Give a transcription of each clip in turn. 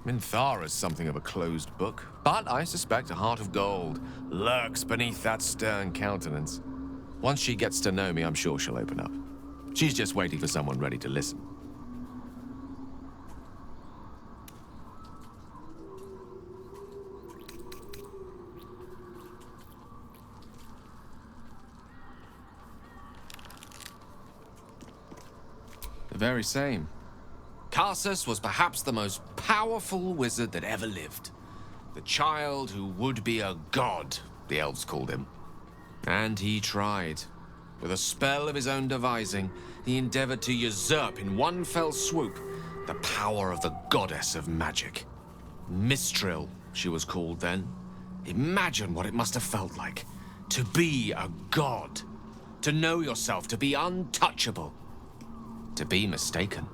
Minthara's something of a closed book, but I suspect a heart of gold lurks beneath that stern countenance. Once she gets to know me, I'm sure she'll open up. She's just waiting for someone ready to listen. The very same. Karsus was perhaps the most powerful wizard that ever lived. The child who would be a god, the elves called him. And he tried. With a spell of his own devising, he endeavored to usurp in one fell swoop the power of the goddess of magic. Mistral, she was called then. Imagine what it must have felt like to be a god. To know yourself, to be untouchable. To be mistaken.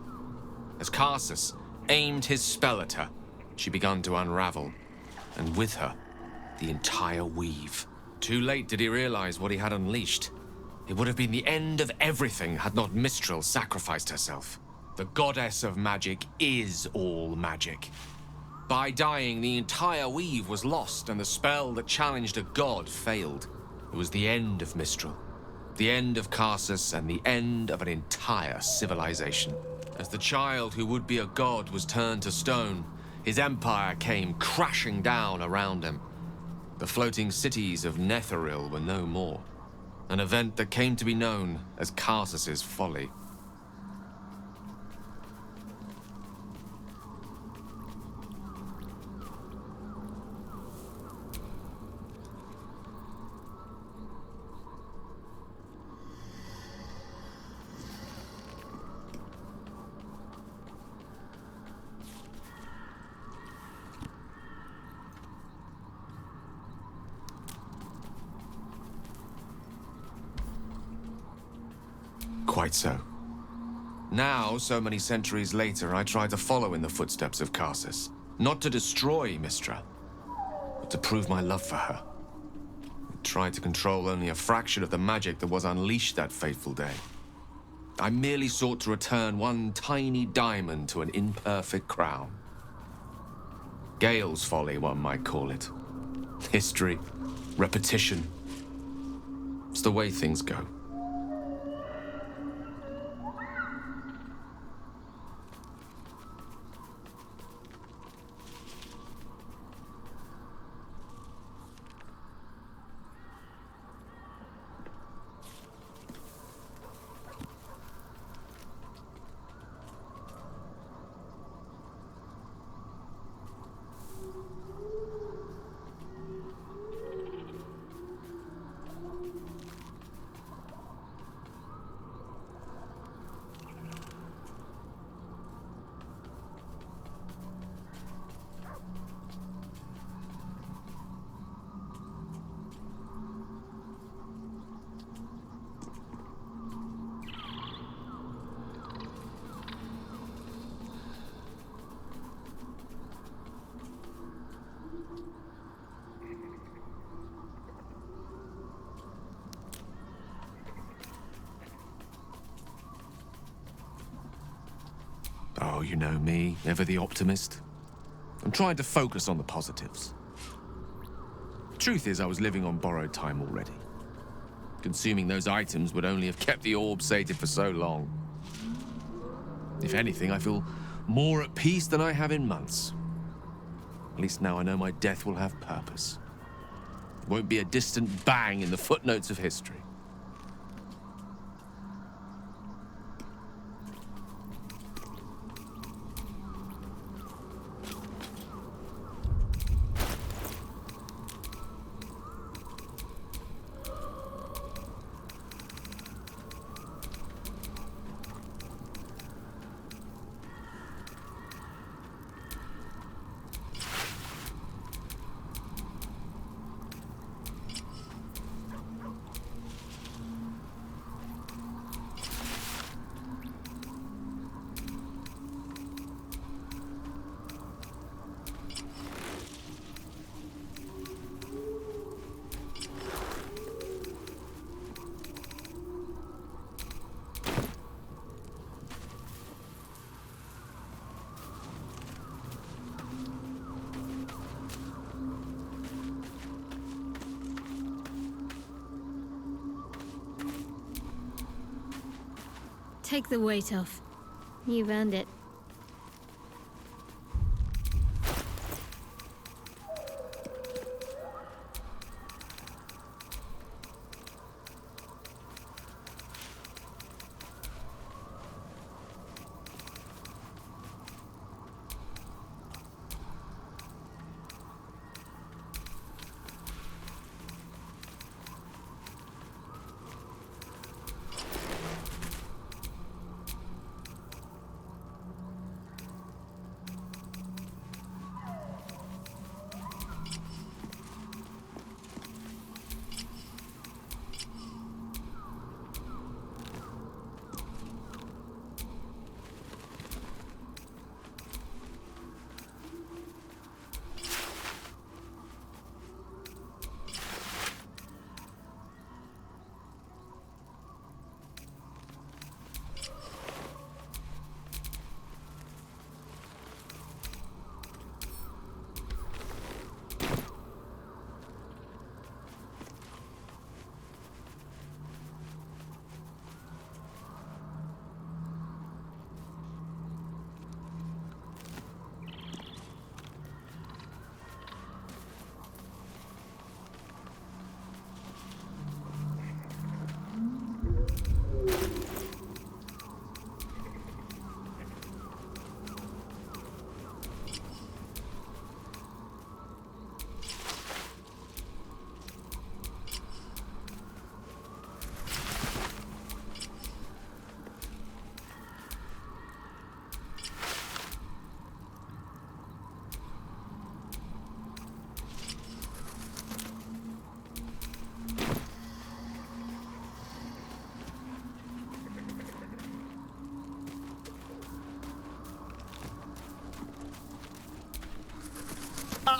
As Karsus aimed his spell at her, she began to unravel, and with her, the entire weave. Too late did he realize what he had unleashed. It would have been the end of everything had not Mistral sacrificed herself. The goddess of magic is all magic. By dying, the entire weave was lost, and the spell that challenged a god failed. It was the end of Mistral. The end of Karsus and the end of an entire civilization. As the child who would be a god was turned to stone, his empire came crashing down around him. The floating cities of Netheril were no more. An event that came to be known as Karsus's folly. Quite so. Now, so many centuries later, I try to follow in the footsteps of Karsus. Not to destroy Mistra, but to prove my love for her. I tried to control only a fraction of the magic that was unleashed that fateful day. I merely sought to return one tiny diamond to an imperfect crown. Gale's folly, one might call it. History, repetition. It's the way things go. Oh, you know me, ever the optimist. I'm trying to focus on the positives. Truth is, I was living on borrowed time already. Consuming those items would only have kept the orb sated for so long. If anything, I feel more at peace than I have in months. At least now I know my death will have purpose. It won't be a distant bang in the footnotes of history. Take the weight off. You've earned it.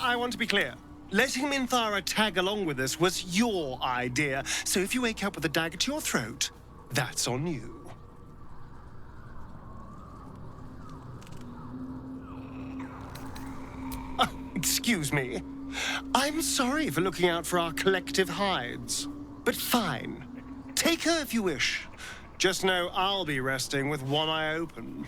I want to be clear. Letting Minthara tag along with us was your idea, so if you wake up with a dagger to your throat, that's on you. Excuse me. I'm sorry for looking out for our collective hides, but fine. Take her if you wish. Just know I'll be resting with one eye open.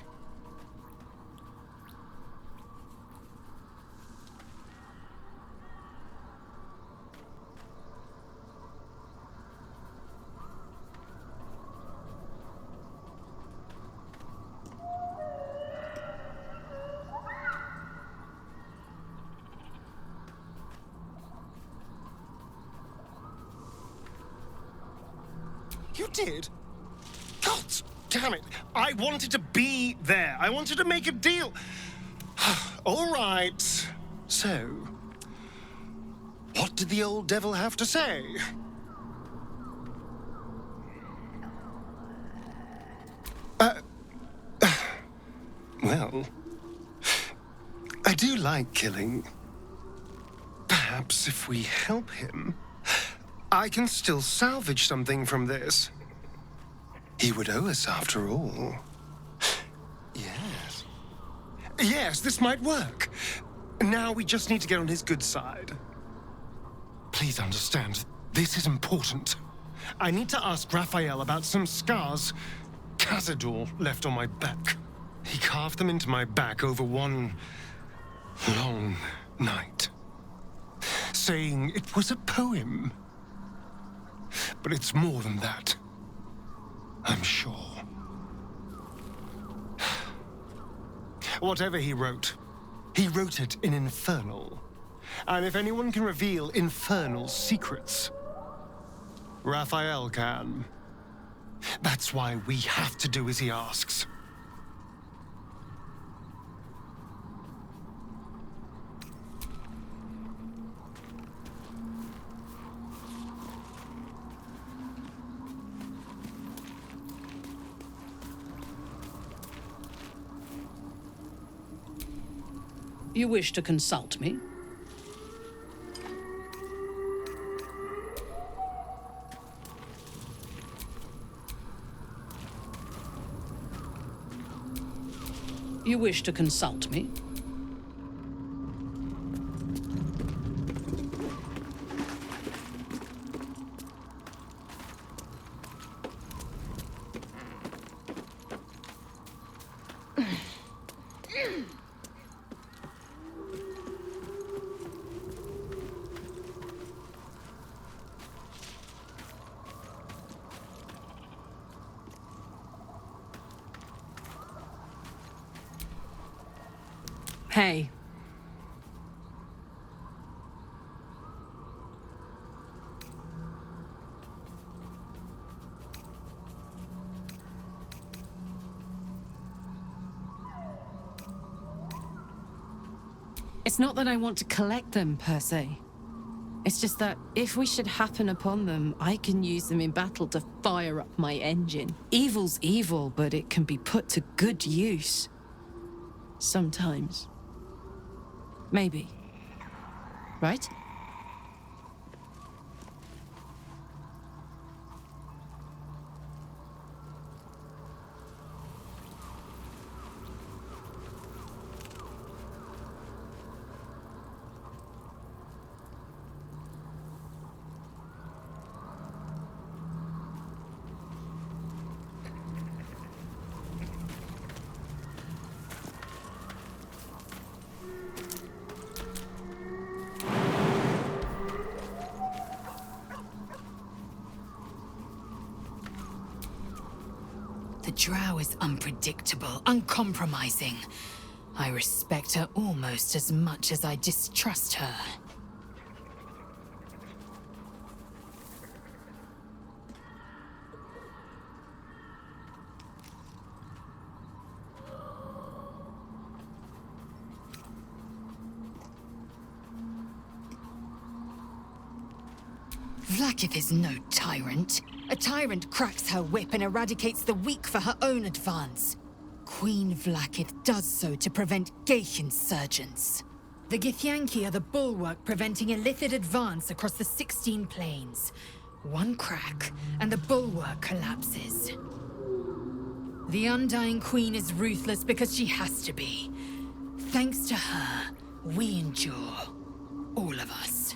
You did? God damn it. I wanted to be there. I wanted to make a deal. All right. So, what did the old devil have to say? Well, I do like killing. Perhaps if we help him, I can still salvage something from this. He would owe us after all. Yes. Yes, this might work. Now we just need to get on his good side. Please understand, this is important. I need to ask Raphael about some scars Cazador left on my back. He carved them into my back over one long night, saying it was a poem. But it's more than that, I'm sure. Whatever he wrote it in Infernal. And if anyone can reveal Infernal's secrets, Raphael can. That's why we have to do as he asks. You wish to consult me? You wish to consult me? Hey. It's not that I want to collect them, per se. It's just that if we should happen upon them, I can use them in battle to fire up my engine. Evil's evil, but it can be put to good use. Sometimes. Maybe. Right? The Drow is unpredictable, uncompromising. I respect her almost as much as I distrust her. Vlaakith is no tyrant. A tyrant cracks her whip and eradicates the weak for her own advance. Queen Vlaakith does so to prevent Geich insurgents. The Githyanki are the bulwark preventing Illithid advance across the 16 plains. One crack, and the bulwark collapses. The Undying Queen is ruthless because she has to be. Thanks to her, we endure. All of us.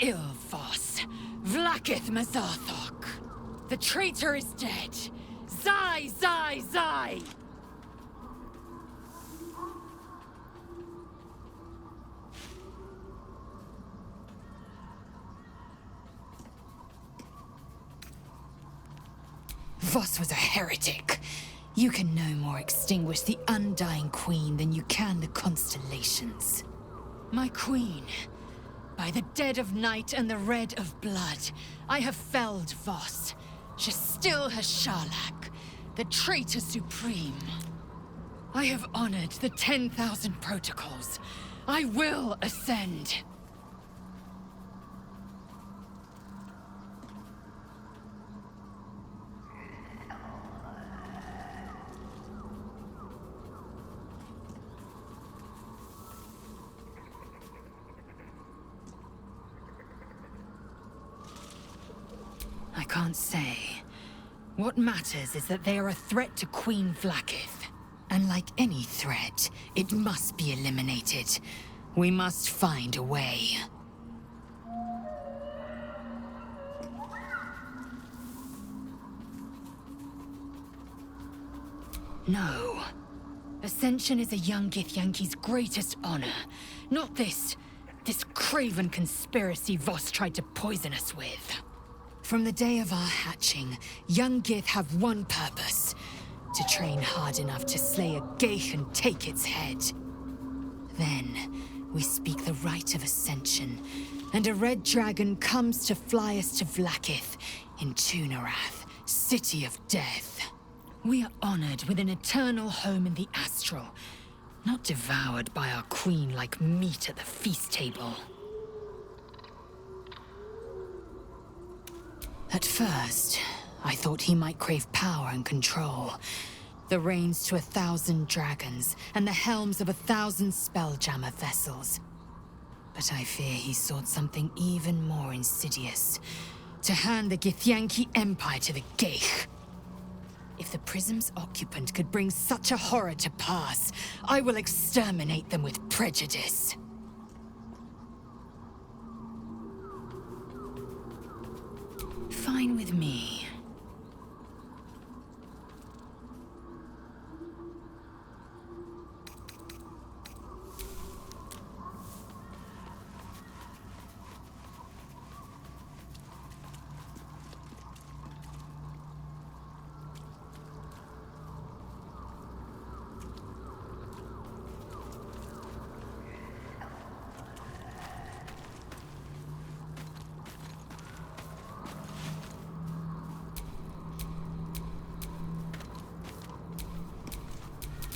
Ilvos, Vlaakith Mazarthok. The traitor is dead. Zai, Zai, Zai! Voss was a heretic. You can no more extinguish the Undying Queen than you can the constellations. My queen, by the dead of night and the red of blood, I have felled Voss. Still Hasharlak, the traitor supreme. I have honored the 10,000 protocols. I will ascend. I can't say. What matters is that they are a threat to Queen Vlaakith. And like any threat, it must be eliminated. We must find a way. No. Ascension is a young Githyanki's greatest honor. Not this craven conspiracy Voss tried to poison us with. From the day of our hatching, young Gith have one purpose. To train hard enough to slay a Geich and take its head. Then, we speak the rite of ascension, and a red dragon comes to fly us to Vlaakith in Tunarath, City of Death. We are honored with an eternal home in the astral, not devoured by our queen like meat at the feast table. At first, I thought he might crave power and control. The reins to 1,000 dragons, and the helms of 1,000 spelljammer vessels. But I fear he sought something even more insidious. To hand the Githyanki Empire to the Geich. If the prism's occupant could bring such a horror to pass, I will exterminate them with prejudice. Fine with me.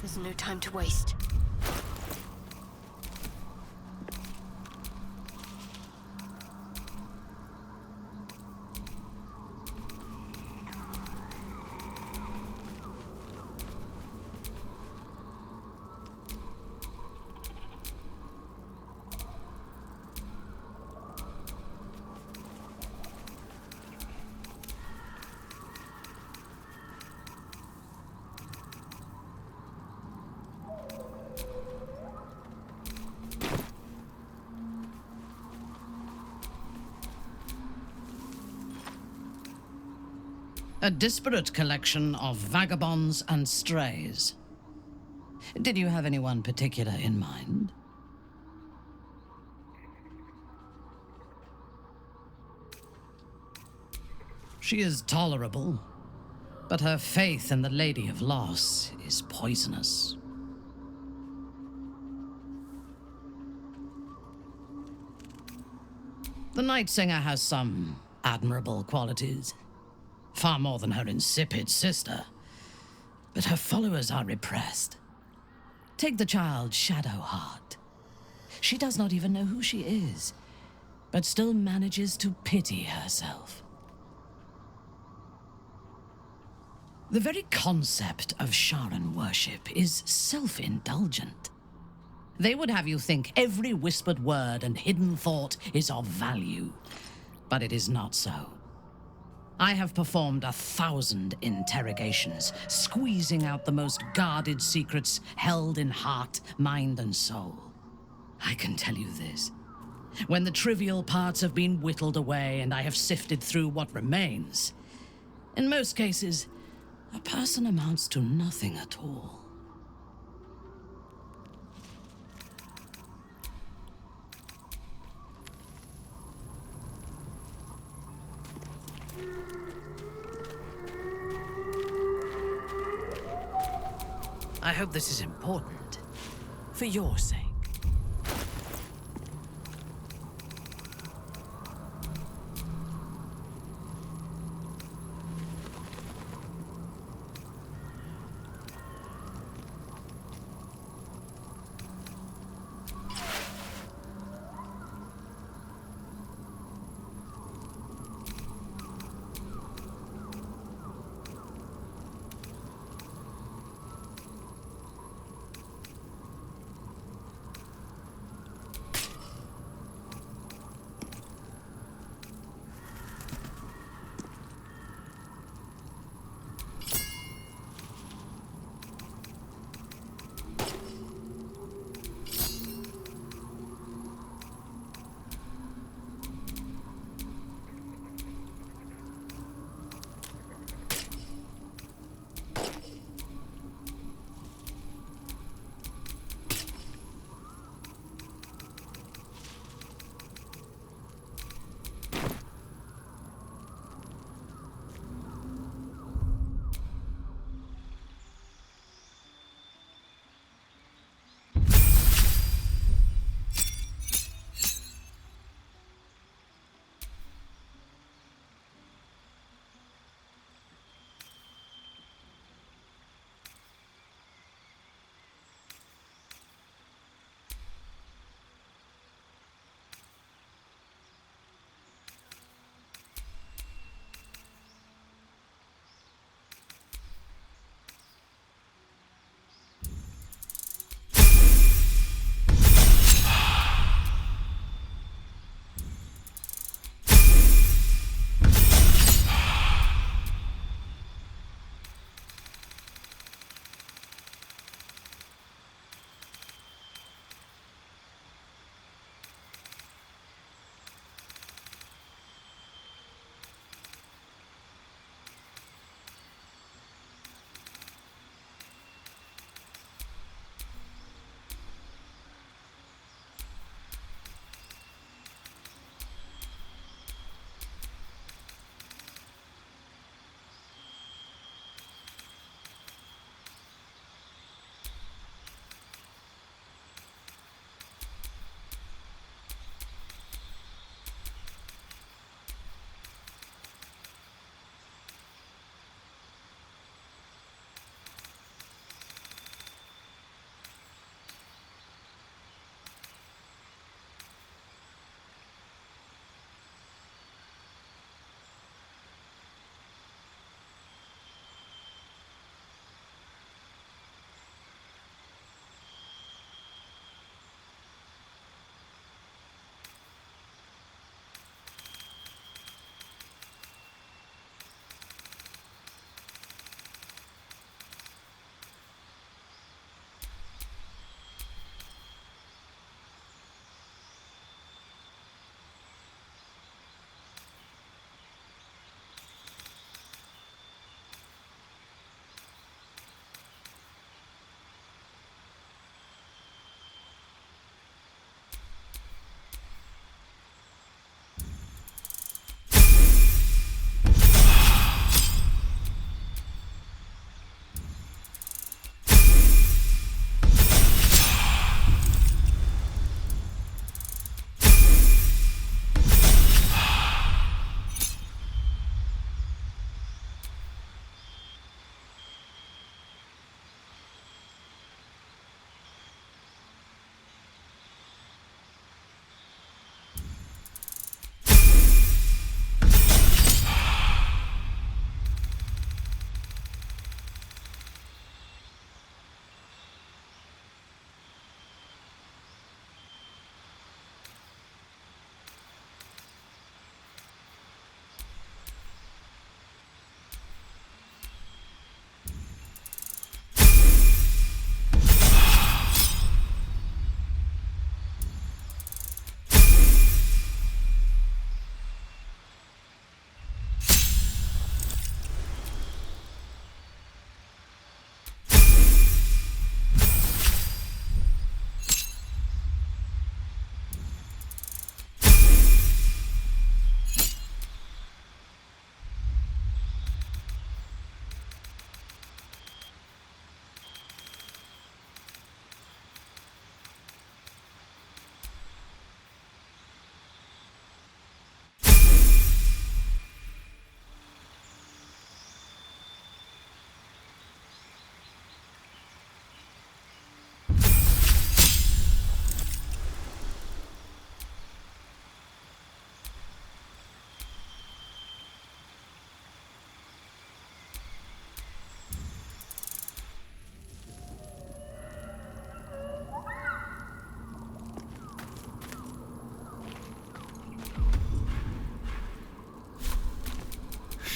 There's no time to waste. A disparate collection of vagabonds and strays. Did you have anyone particular in mind? She is tolerable, but her faith in the Lady of Loss is poisonous. The Night Singer has some admirable qualities. Far more than her insipid sister. But her followers are repressed. Take the child Shadowheart. She does not even know who she is, but still manages to pity herself. The very concept of Sharan worship is self-indulgent. They would have you think every whispered word and hidden thought is of value, but it is not so. I have performed 1,000 interrogations, squeezing out the most guarded secrets held in heart, mind, and soul. I can tell you this. When the trivial parts have been whittled away and I have sifted through what remains, in most cases, a person amounts to nothing at all. I hope this is important. For your sake.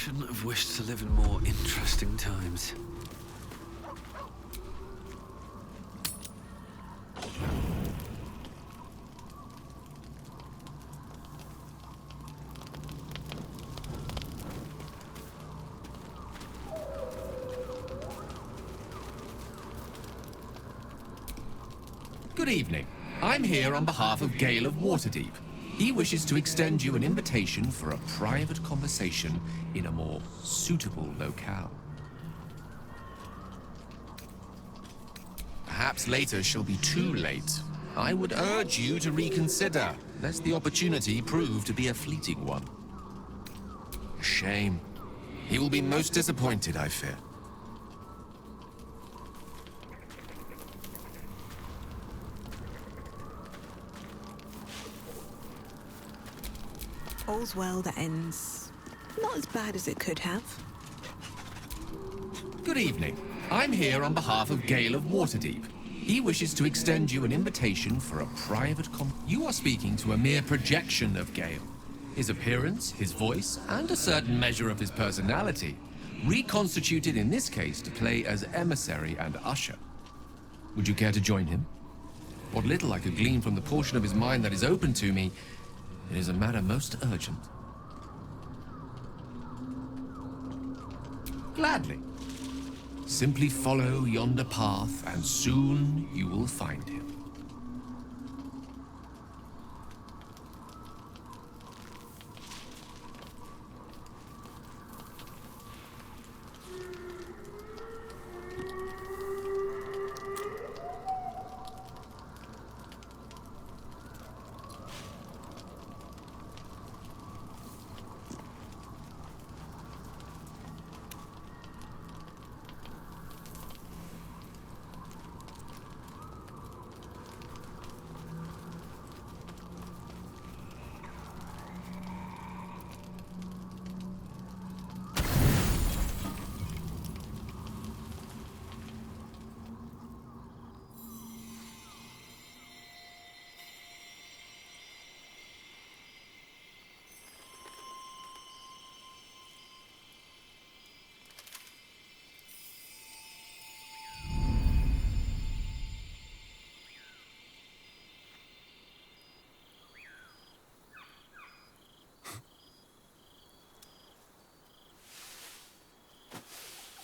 shouldn't have wished to live in more interesting times. Good evening. I'm here on behalf of Gale of Waterdeep. He wishes to extend you an invitation for a private conversation in a more suitable locale. Perhaps later shall be too late. I would urge you to reconsider, lest the opportunity prove to be a fleeting one. Shame. He will be most disappointed, I fear. All's well that ends not as bad as it could have. Good evening. I'm here on behalf of Gale of Waterdeep. He wishes to extend you an invitation for a private You are speaking to a mere projection of Gale. His appearance, his voice, and a certain measure of his personality, reconstituted in this case to play as emissary and usher. Would you care to join him? What little I could glean from the portion of his mind that is open to me, it is a matter most urgent. Gladly. Simply follow yonder path, and soon you will find him.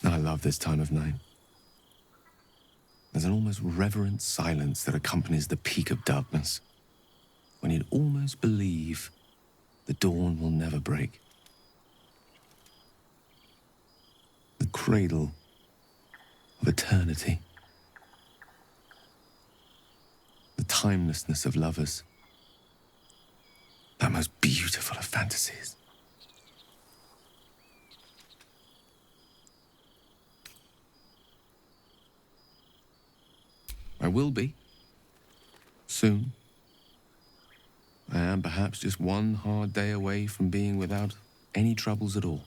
I love this time of night. There's an almost reverent silence that accompanies the peak of darkness, when you'd almost believe the dawn will never break. The cradle of eternity. The timelessness of lovers. That most beautiful of fantasies. I will be. Soon. I am perhaps just one hard day away from being without any troubles at all.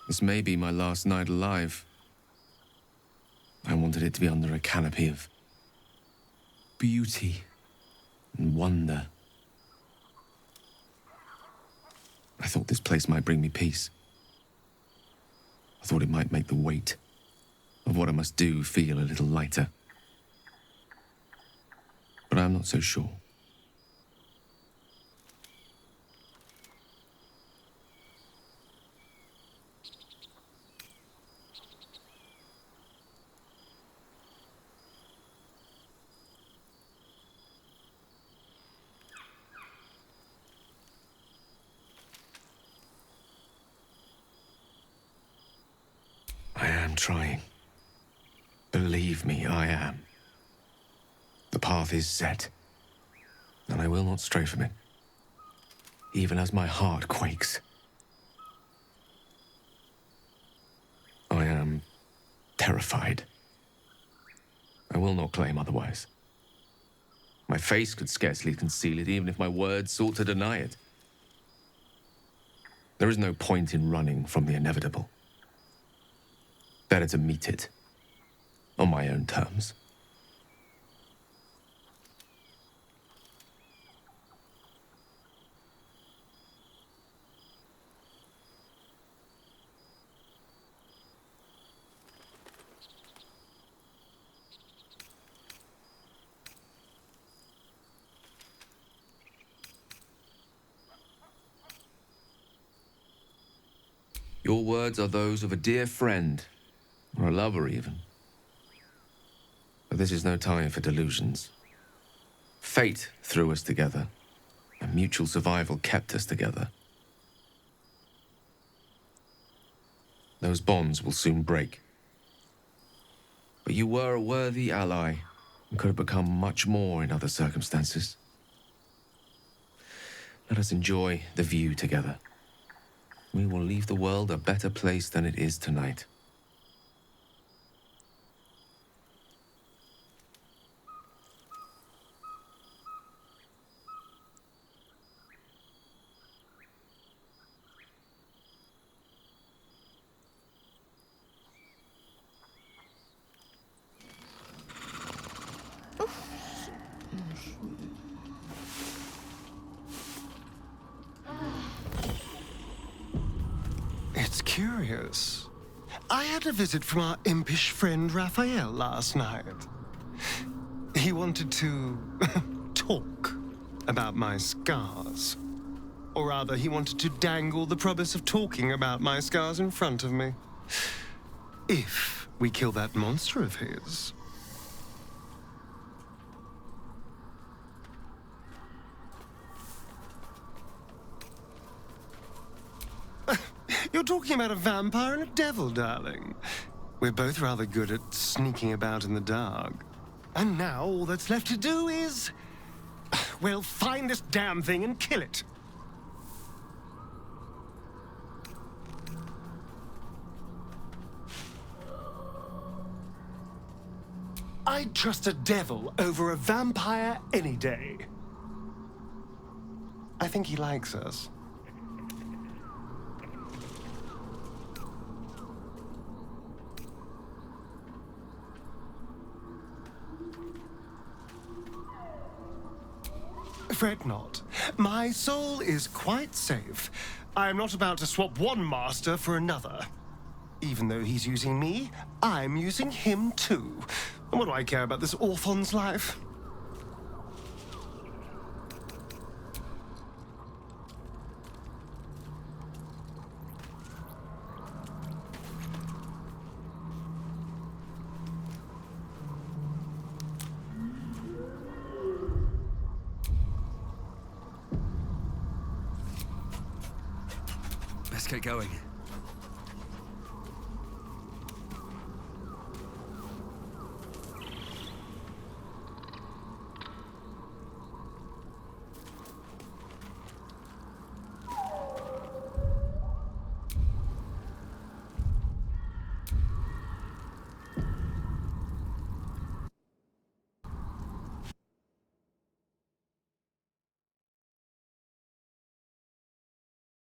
This may be my last night alive. I wanted it to be under a canopy of beauty and wonder. I thought this place might bring me peace. I thought it might make the weight of what I must do feel a little lighter. But I'm not so sure. I am trying. Believe me, I am. The path is set, and I will not stray from it, even as my heart quakes. I am terrified. I will not claim otherwise. My face could scarcely conceal it, even if my words sought to deny it. There is no point in running from the inevitable. Better to meet it on my own terms. Your words are those of a dear friend, or a lover even. But this is no time for delusions. Fate threw us together, and mutual survival kept us together. Those bonds will soon break. But you were a worthy ally, and could have become much more in other circumstances. Let us enjoy the view together. We will leave the world a better place than it is tonight. It's curious. I had a visit from our impish friend Raphael last night. He wanted to talk about my scars. Or rather, he wanted to dangle the promise of talking about my scars in front of me. If we kill that monster of his. You're talking about a vampire and a devil, darling. We're both rather good at sneaking about in the dark. And now all that's left to do is... well, find this damn thing and kill it. I'd trust a devil over a vampire any day. I think he likes us. Fret not. My soul is quite safe. I am not about to swap one master for another. Even though he's using me, I'm using him too. And what do I care about this orphan's life? Let's get going.